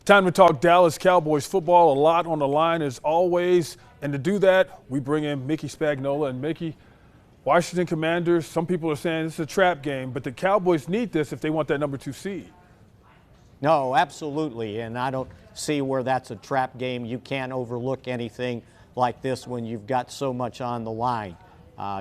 Time to talk Dallas Cowboys football. A lot on the line as always. And to do that, we bring in Mickey Spagnola. And Mickey, Washington Commanders, some people are saying it's a trap game, but the Cowboys need this if they want that number 2 seed. No, absolutely. And I don't see where that's a trap game. You can't overlook anything like this when you've got so much on the line.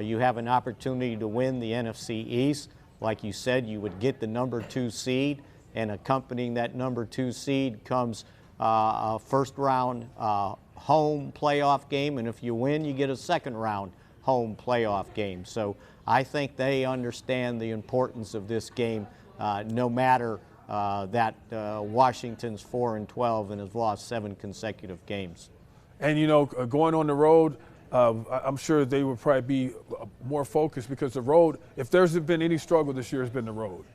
You have an opportunity to win the NFC East. Like you said, you would get the number 2 seed. And accompanying that number 2 seed comes a first-round home playoff game, and if you win, you get a second-round home playoff game. So I think they understand the importance of this game, no matter that Washington's 4-12 and has lost 7 consecutive games. And, you know, going on the road, I'm sure they would probably be more focused because the road, if there's been any struggle this year, it's been the road.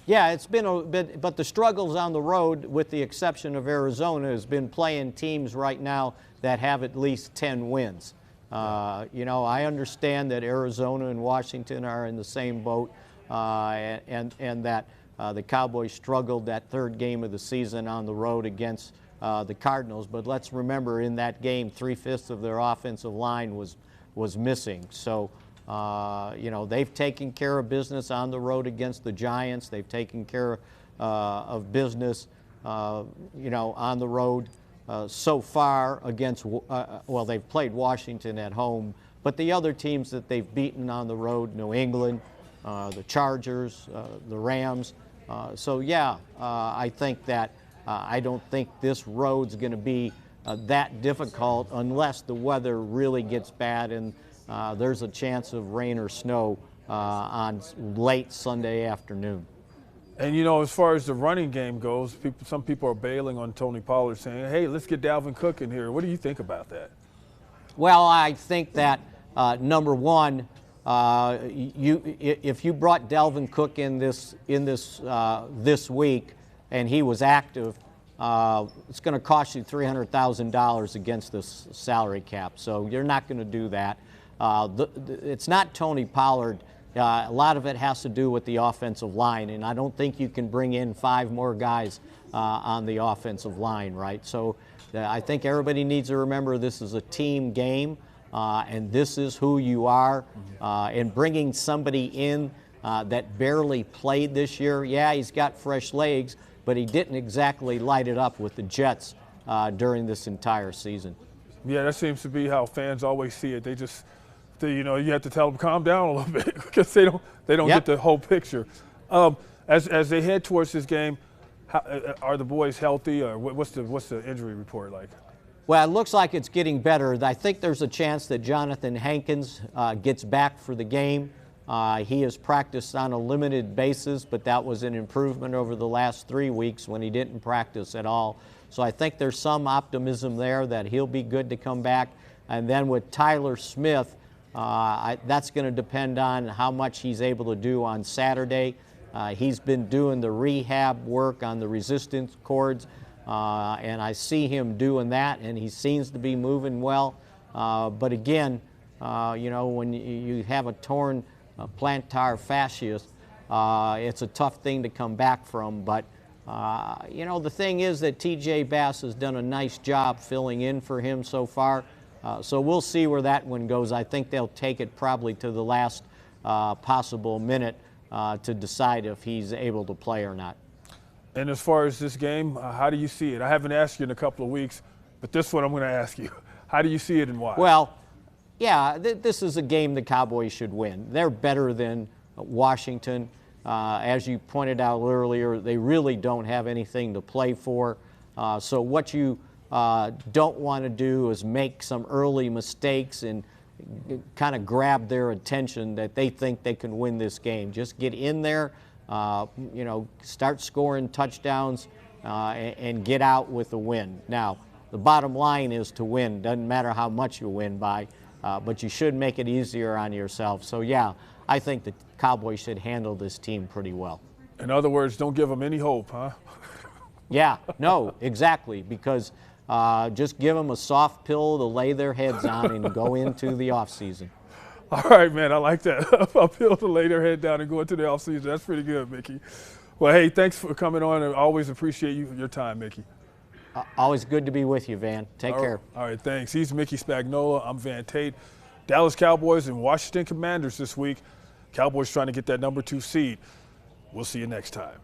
Yeah, it's been a bit, but the struggles on the road, with the exception of Arizona, has been playing teams right now that have at least 10 wins. You know, I understand that Arizona and Washington are in the same boat, and that the Cowboys struggled that third game of the season on the road against the Cardinals. But let's remember, in that game, 3/5 of their offensive line was missing. So. You know, they've taken care of business on the road against the Giants. They've taken care of business, you know, on the road so far against, well, they've played Washington at home, but the other teams that they've beaten on the road, New England, the Chargers, the Rams. So, yeah, I think that I don't think this road's going to be that difficult unless the weather really gets bad and there's a chance of rain or snow on late Sunday afternoon. And, you know, as far as the running game goes, some people are bailing on Tony Pollard, saying, hey, let's get Dalvin Cook in here. What do you think about that? Well, I think that, number one, if you brought Dalvin Cook in this week and he was active, it's going to cost you $300,000 against this salary cap. So you're not going to do that. It's not Tony Pollard. A lot of it has to do with the offensive line, and I don't think you can bring in 5 more guys on the offensive line, right? So I think everybody needs to remember this is a team game, and this is who you are. And bringing somebody in that barely played this year, yeah, he's got fresh legs, but he didn't exactly light it up with the Jets during this entire season. Yeah, that seems to be how fans always see it. You know, you have to tell them calm down a little bit because they don't Yep. get the whole picture. As they head towards this game, are the boys healthy, or what's the injury report like? Well, it looks like it's getting better. I think there's a chance that Jonathan Hankins gets back for the game. He has practiced on a limited basis, but that was an improvement over the last 3 weeks when he didn't practice at all. So I think there's some optimism there that he'll be good to come back. And then with Tyler Smith, that's going to depend on how much he's able to do on Saturday. He's been doing the rehab work on the resistance cords, and I see him doing that, and he seems to be moving well. But again, you know, when you have a torn plantar fasciitis, it's a tough thing to come back from. But, you know, the thing is that T.J. Bass has done a nice job filling in for him so far. So we'll see where that one goes. I think they'll take it probably to the last possible minute to decide if he's able to play or not. And as far as this game, how do you see it? I haven't asked you in a couple of weeks, but this one I'm going to ask you. How do you see it and why? Well, yeah, this is a game the Cowboys should win. They're better than Washington. As you pointed out earlier, they really don't have anything to play for. So what you don't want to do is make some early mistakes and kind of grab their attention that they think they can win this game. Just get in there, you know, start scoring touchdowns and get out with a win. Now, the bottom line is to win. Doesn't matter how much you win by, but you should make it easier on yourself. So, yeah, I think the Cowboys should handle this team pretty well. In other words, don't give them any hope, huh? Yeah, no, exactly, because just give them a soft pill to lay their heads on and go into the offseason. All right, man, I like that. A pill to lay their head down and go into the offseason. That's pretty good, Mickey. Well, hey, thanks for coming on. I always appreciate your time, Mickey. Always good to be with you, Van. Take care. All right, thanks. He's Mickey Spagnola. I'm Van Tate. Dallas Cowboys and Washington Commanders this week. Cowboys trying to get that #2 seed. We'll see you next time.